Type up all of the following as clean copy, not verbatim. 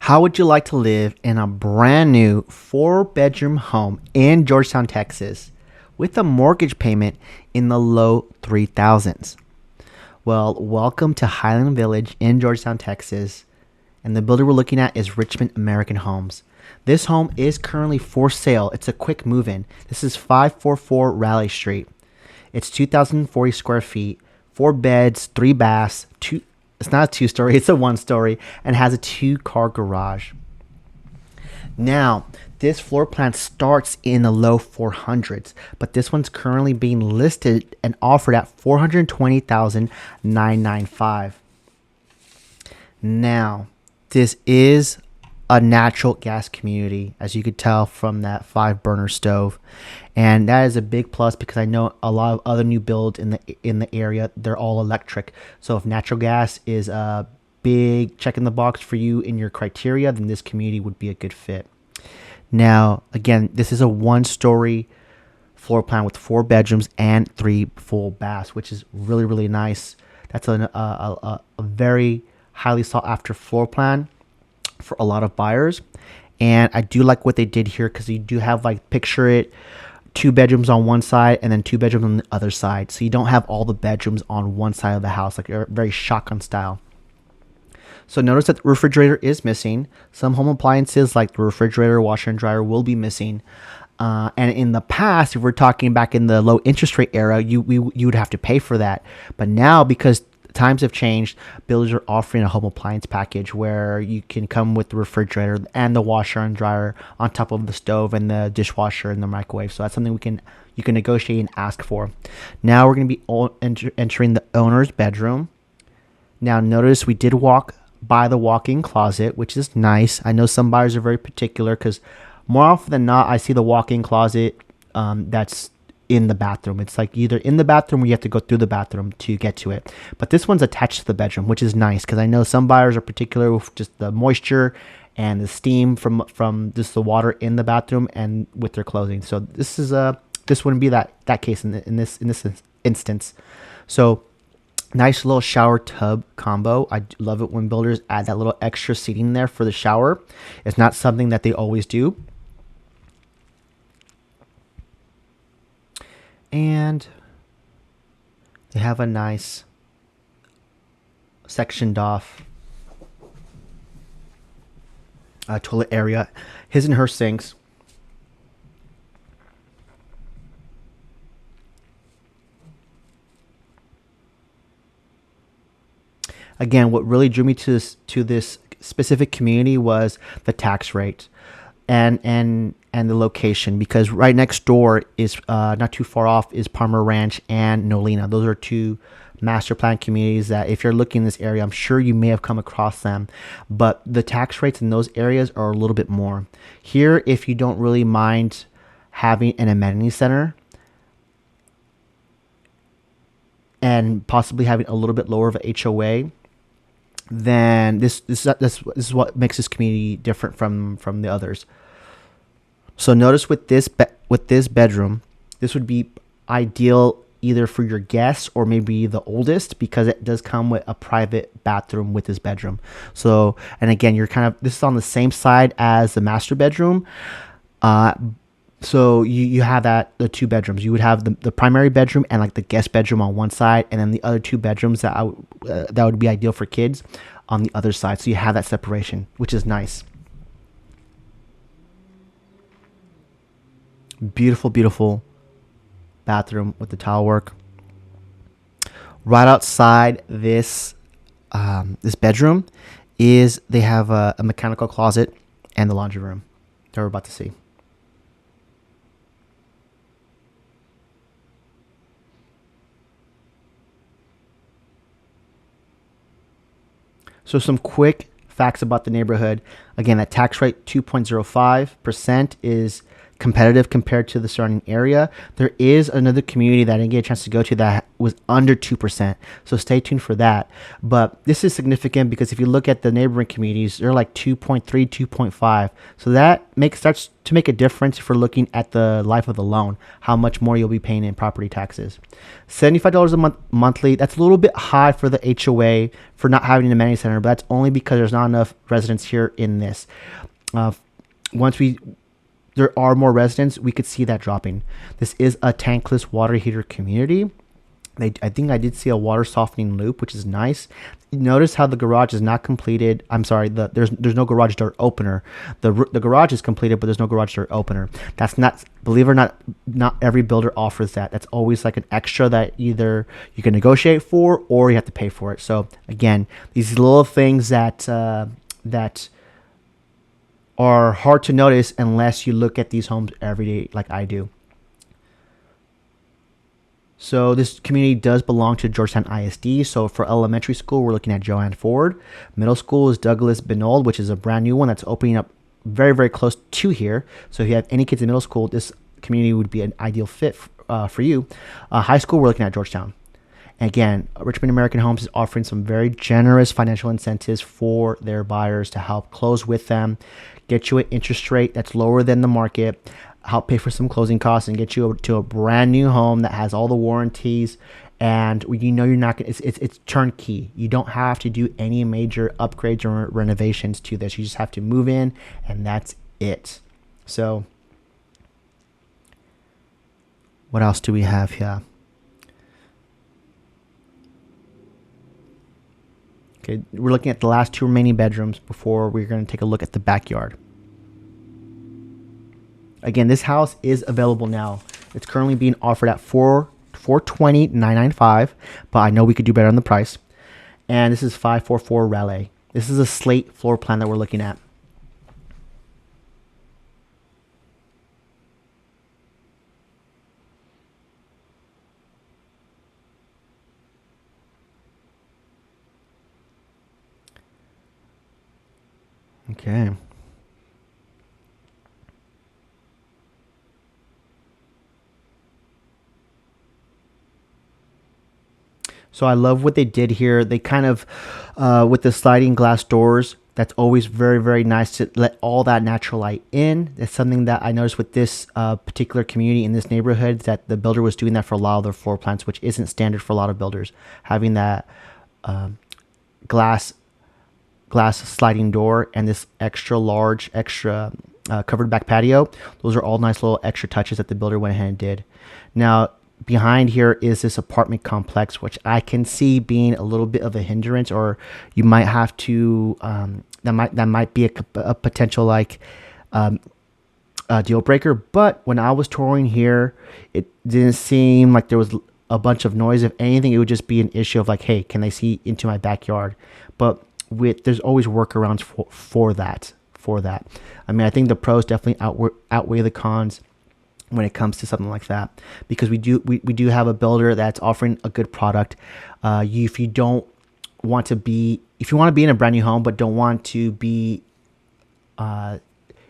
How would you like to live in a brand new 4 bedroom home in Georgetown, Texas, with a mortgage payment in the low 3000s? Well, welcome to Highland Village in Georgetown, Texas. And the builder we're looking at is Richmond American Homes. This home is currently for sale. It's a quick move in. This is 544 Raleigh Street. It's 2,040 square feet, 4 beds, 3 baths, two. It's not a 2-story, it's a 1-story, and has a 2-car garage. Now, this floor plan starts in the low 400s, but this one's currently being listed and offered at $420,995. Now, this is a natural gas community, as you could tell from that 5-burner stove, and that is a big plus because I know a lot of other new builds in the area, they're all electric. So if natural gas is a big check in the box for you in your criteria, then this community would be a good fit. Now, again, this is a 1-story floor plan with 4 bedrooms and 3 full baths, which is really, really nice. That's a very highly sought after floor plan for a lot of buyers. And I do like what they did here because you do have, like, picture it, 2 bedrooms on one side and then 2 bedrooms on the other side. So you don't have all the bedrooms on one side of the house, like a very shotgun style. So notice that the refrigerator is missing. Some home appliances like the refrigerator, washer, and dryer will be missing. And in the past, if we're talking back in the low interest rate era, you would have to pay for that. But now, because times have changed, builders are offering a home appliance package where you can come with the refrigerator and the washer and dryer on top of the stove and the dishwasher and the microwave. So that's something you can negotiate and ask for. Now we're going to be entering the owner's bedroom. Now notice we did walk by the walk-in closet, which is nice. I know some buyers are very particular because more often than not, I see the walk-in closet that's in the bathroom. It's like either in the bathroom or you have to go through the bathroom to get to it. But this one's attached to the bedroom, which is nice because I know some buyers are particular with just the moisture and the steam from just the water in the bathroom and with their clothing. So this wouldn't be that case in this instance. So nice little shower tub combo. I love it when builders add that little extra seating there for the shower. It's not something that they always do. And they have a nice sectioned off toilet area. His and her sinks. Again, what really drew me to this specific community was the tax rate and the location, because right next door is not too far off is Parmer Ranch and Nolina. Those are 2 master plan communities that if you're looking in this area, I'm sure you may have come across them, but the tax rates in those areas are a little bit more. Here, if you don't really mind having an amenity center and possibly having a little bit lower of a HOA, then this is what makes this community different from the others. So notice with this bedroom, this would be ideal either for your guests or maybe the oldest, because it does come with a private bathroom with this bedroom. So, and again, this is on the same side as the master bedroom. So you have the 2 bedrooms. You would have the primary bedroom and like the guest bedroom on one side, and then the other 2 bedrooms that would be ideal for kids on the other side. So you have that separation, which is nice. Beautiful, beautiful bathroom with the tile work. Right outside this bedroom they have a mechanical closet and the laundry room that we're about to see. So some quick facts about the neighborhood. Again, that tax rate 2.05% is competitive compared to the surrounding area. There is another community that I didn't get a chance to go to that was under 2%. So stay tuned for that. But this is significant because if you look at the neighboring communities, they're like 2.3, 2.5. So that starts to make a difference if we're looking at the life of the loan, how much more you'll be paying in property taxes. $75 a month monthly. That's a little bit high for the HOA for not having an amenity center, but that's only because there's not enough residents here in this. Once there are more residents, we could see that dropping. This is a tankless water heater community. I think I did see a water softening loop, which is nice. Notice how the garage is not completed. I'm sorry, there's no garage door opener. The garage is completed, but there's no garage door opener. That's not, believe it or not every builder offers that. That's always like an extra that either you can negotiate for or you have to pay for it. So again, these little things that are hard to notice unless you look at these homes every day like I do. So this community does belong to Georgetown ISD. So for elementary school, we're looking at Joanne Ford. Middle school is Douglas Benold, which is a brand new one that's opening up very, very close to here. So if you have any kids in middle school, this community would be an ideal fit for you. High school, we're looking at Georgetown. Again, Richmond American Homes is offering some very generous financial incentives for their buyers to help close with them, get you an interest rate that's lower than the market, help pay for some closing costs, and get you to a brand new home that has all the warranties. And you know you're not gonna, it's turnkey. You don't have to do any major upgrades or renovations to this. You just have to move in, and that's it. So what else do we have here? Okay, we're looking at the last two remaining bedrooms before we're going to take a look at the backyard. Again, this house is available now. It's currently being offered at $420,995, but I know we could do better on the price. And this is 544 Raleigh. This is a slate floor plan that we're looking at. Okay. So I love what they did here. They kind of, with the sliding glass doors, that's always very, very nice to let all that natural light in. That's something that I noticed with this particular community in this neighborhood, that the builder was doing that for a lot of their floor plans, which isn't standard for a lot of builders. Having that glass sliding door and this extra large, covered back patio. Those are all nice little extra touches that the builder went ahead and did. Now, behind here is this apartment complex, which I can see being a little bit of a hindrance, or you might have to, that might be a potential like deal breaker. But when I was touring here, it didn't seem like there was a bunch of noise. If anything, it would just be an issue of like, hey, can they see into my backyard? But there's always workarounds for that. I mean, I think the pros definitely outweigh the cons when it comes to something like that, because we do have a builder that's offering a good product. If you want to be in a brand new home but don't want to be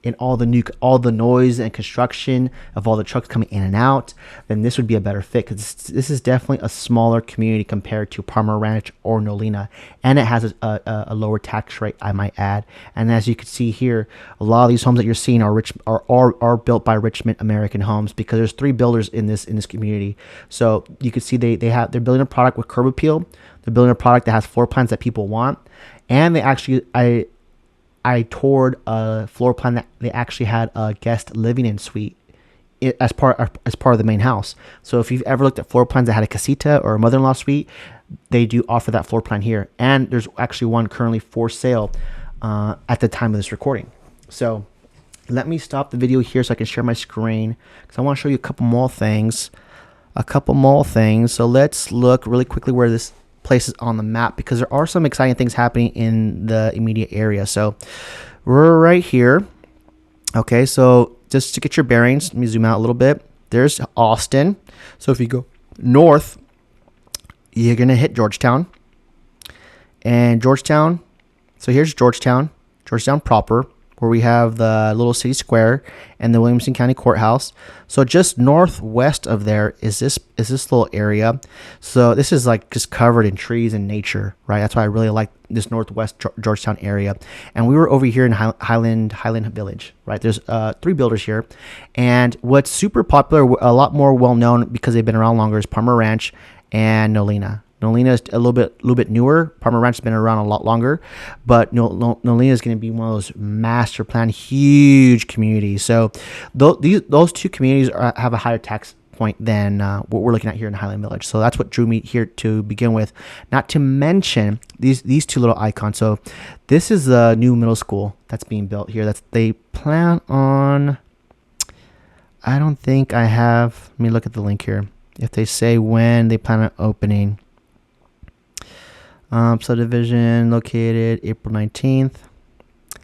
in all the noise and construction of all the trucks coming in and out, then this would be a better fit, because this is definitely a smaller community compared to Parmer Ranch or Nolina, and it has a lower tax rate, I might add. And as you can see here, a lot of these homes that you're seeing are built by Richmond American Homes, because there's 3 builders in this community. So you can see they're building a product with curb appeal. They're building a product that has floor plans that people want, and they actually I toured a floor plan that they actually had a guest living in suite as part of the main house. So if you've ever looked at floor plans that had a casita or a mother-in-law suite, they do offer that floor plan here. And there's actually one currently for sale at the time of this recording. So let me stop the video here so I can share my screen, because I want to show you a couple more things. So let's look really quickly where this places on the map, because there are some exciting things happening in the immediate area. So we're right here. Okay, so just to get your bearings, let me zoom out a little bit. There's Austin. So if you go north, you're gonna hit Georgetown. And Georgetown, so here's Georgetown proper, where we have the little city square and the Williamson County Courthouse. So just northwest of there is this little area. So this is like just covered in trees and nature, right? That's why I really like this northwest Georgetown area. And we were over here in Highland Village, right? There's 3 builders here. And what's super popular, a lot more well known because they've been around longer, is Parmer Ranch and Nolina. Nolina is a little bit newer. Parmer Ranch has been around a lot longer, but Nolina is going to be one of those master plan huge communities. So those 2 communities have a higher tax point than what we're looking at here in Highland Village. So that's what drew me here to begin with. Not to mention these 2 little icons. So this is the new middle school that's being built here. They plan on. I don't think I have. Let me look at the link here. If they say when they plan on opening. Subdivision located April 19th.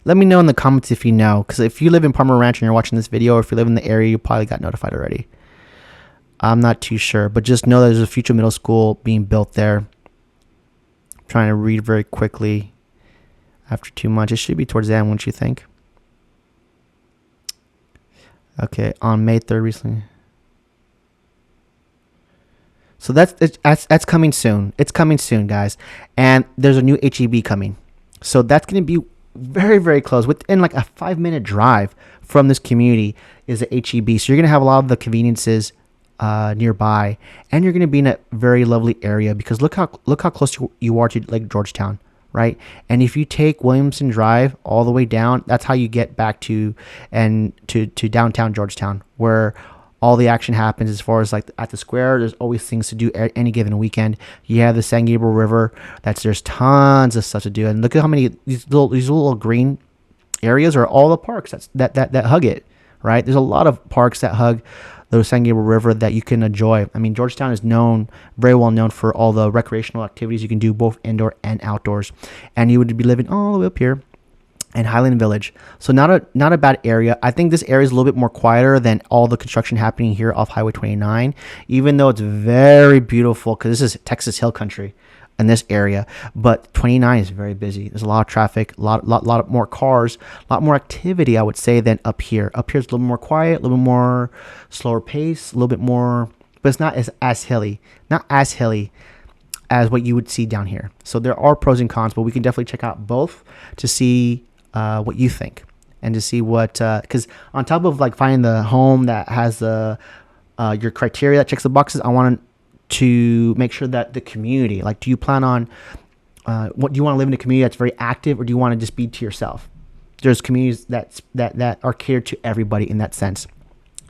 Let me know in the comments if you know, because if you live in Parmer Ranch and you're watching this video, or if you live in the area, you probably got notified already. I'm not too sure, but just know there's a future middle school being built there. I'm trying to read very quickly. After 2 months, it should be towards the end, wouldn't you think? Okay, on May 3rd recently. So that's coming soon. It's coming soon, guys. And there's a new HEB coming. So that's going to be very, very close. Within like a 5-minute drive from this community is a HEB. So you're going to have a lot of the conveniences nearby. And you're going to be in a very lovely area because look how close you are to Lake Georgetown, right? And if you take Williamson Drive all the way down, that's how you get back to downtown Georgetown, where all the action happens. As far as like at the square, there's always things to do any given weekend. You have the San Gabriel River. There's tons of stuff to do. And look at how many these little green areas are all the parks that hug it, right? There's a lot of parks that hug the San Gabriel River that you can enjoy. I mean, Georgetown is very well known for all the recreational activities you can do both indoor and outdoors. And you would be living all the way up here and Highland Village. So not a bad area. I think this area is a little bit more quieter than all the construction happening here off Highway 29, even though it's very beautiful because this is Texas Hill Country in this area. But 29 is very busy. There's a lot of traffic, a lot more cars, a lot more activity, I would say, than up here. Up here is a little more quiet, a little more slower pace, a little bit more, but it's not as hilly. Not as hilly as what you would see down here. So there are pros and cons, but we can definitely check out both to see what you think and to see what, because on top of like finding the home that has the your criteria that checks the boxes, I want to make sure that the community, like, do you plan on what do you want to live in a community that's very active, or do you want to just be to yourself? There's communities that are catered to everybody in that sense.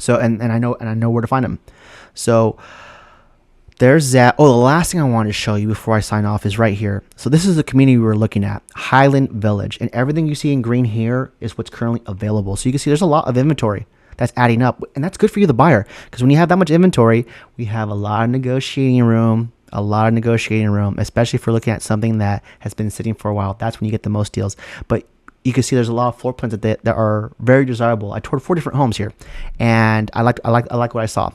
So and I know where to find them. So there's that. Oh, the last thing I wanted to show you before I sign off is right here. So this is the community we were looking at, Highland Village. And everything you see in green here is what's currently available. So you can see there's a lot of inventory that's adding up. And that's good for you, the buyer. Because when you have that much inventory, we have a lot of negotiating room, especially if we're looking at something that has been sitting for a while. That's when you get the most deals. But you can see there's a lot of floor plans that are very desirable. I toured 4 different homes here, and I like what I saw.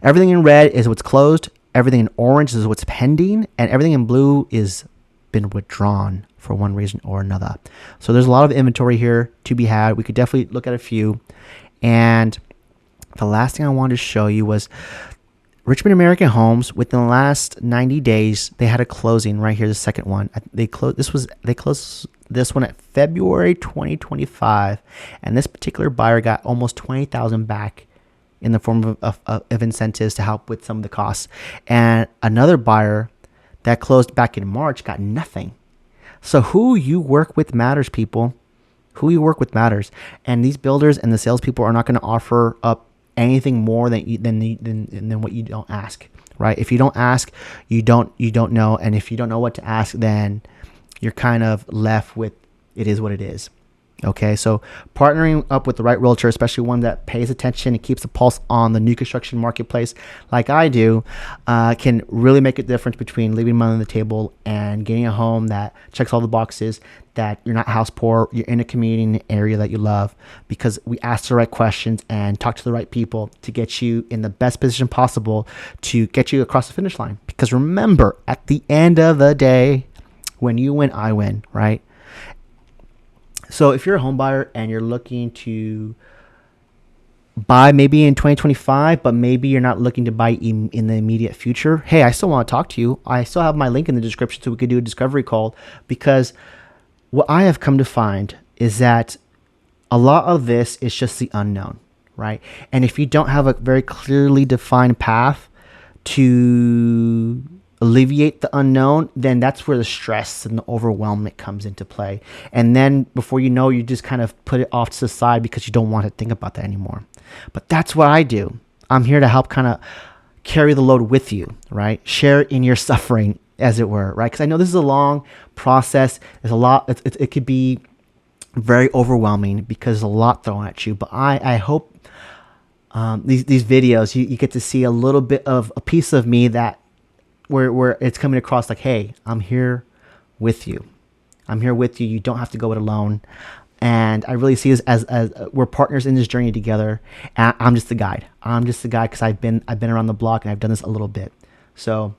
Everything in red is what's closed. Everything in orange is what's pending, and everything in blue is been withdrawn for one reason or another. So there's a lot of inventory here to be had. We could definitely look at a few. And the last thing I wanted to show you was Richmond American Homes. Within the last 90 days, they had a closing right here. The second one, they closed this one at February 2025, and this particular buyer got almost $20,000 back in the form of incentives to help with some of the costs. And another buyer that closed back in March got nothing. So who you work with matters, people. Who you work with matters. And these builders and the salespeople are not going to offer up anything more than what you don't ask, right? If you don't ask, you don't know. And if you don't know what to ask, then you're kind of left with it is what it is. Okay, so partnering up with the right realtor, especially one that pays attention and keeps the pulse on the new construction marketplace like I do, can really make a difference between leaving money on the table and getting a home that checks all the boxes, that you're not house poor, you're in a community in an area that you love, because we ask the right questions and talk to the right people to get you in the best position possible to get you across the finish line. Because remember, at the end of the day, when you win, I win, right? So if you're a home buyer and you're looking to buy maybe in 2025, but maybe you're not looking to buy in the immediate future, hey, I still want to talk to you. I still have my link in the description so we could do a discovery call, because what I have come to find is that a lot of this is just the unknown, right? And if you don't have a very clearly defined path to alleviate the unknown, then that's where the stress and the overwhelmment comes into play. And then before you know, you just kind of put it off to the side because you don't want to think about that anymore. But that's what I do. I'm here to help kind of carry the load with you, right? Share in your suffering, as it were, right? Because I know this is a long process. There's a lot. It could be very overwhelming because there's a lot thrown at you. But I hope these videos, you get to see a little bit of a piece of me that where it's coming across like, hey, I'm here with you. I'm here with you. You don't have to go it alone. And I really see this as we're partners in this journey together. And I'm just the guide. I'm just the guide because I've been around the block and I've done this a little bit. So,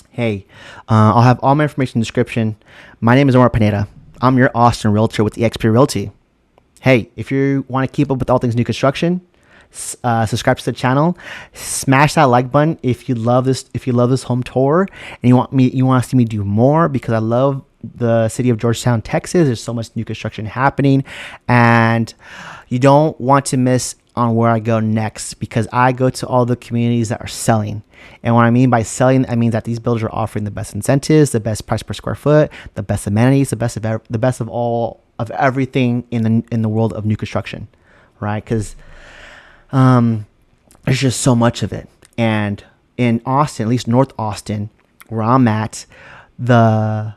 hey, I'll have all my information in the description. My name is Omar Pineda. I'm your Austin realtor with eXp Realty. Hey, if you want to keep up with all things new construction, subscribe to the channel, smash that like button if you love this home tour and you want to see me do more, because I love the city of Georgetown, Texas. There's so much new construction happening and you don't want to miss on where I go next, because I go to all the communities that are selling. And what I mean by selling, I mean that these builders are offering the best incentives, the best price per square foot, the best amenities, the best of all of everything in the world of new construction, right? Because there's just so much of it. And in Austin, at least North Austin, where I'm at, the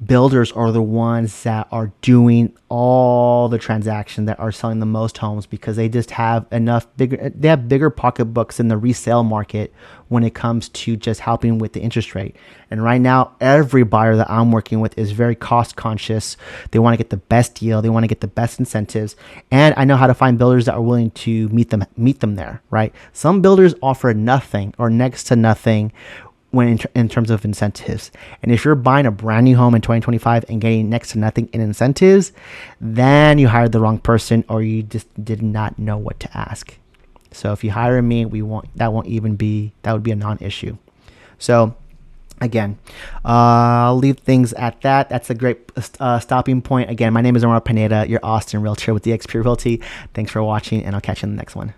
builders are the ones that are doing all the transactions, that are selling the most homes, because they just have they have bigger pocketbooks in the resale market when it comes to just helping with the interest rate. And right now, every buyer that I'm working with is very cost conscious. They want to get the best deal. They want to get the best incentives. And I know how to find builders that are willing to meet them there, right? Some builders offer nothing or next to nothing when in terms of incentives. And if you're buying a brand new home in 2025 and getting next to nothing in incentives, then you hired the wrong person, or you just did not know what to ask. So if you hire me, that would be a non-issue. So again, I'll leave things at that. That's a great stopping point. Again, my name is Omar Pineda, your Austin realtor with eXp Realty. Thanks for watching, and I'll catch you in the next one.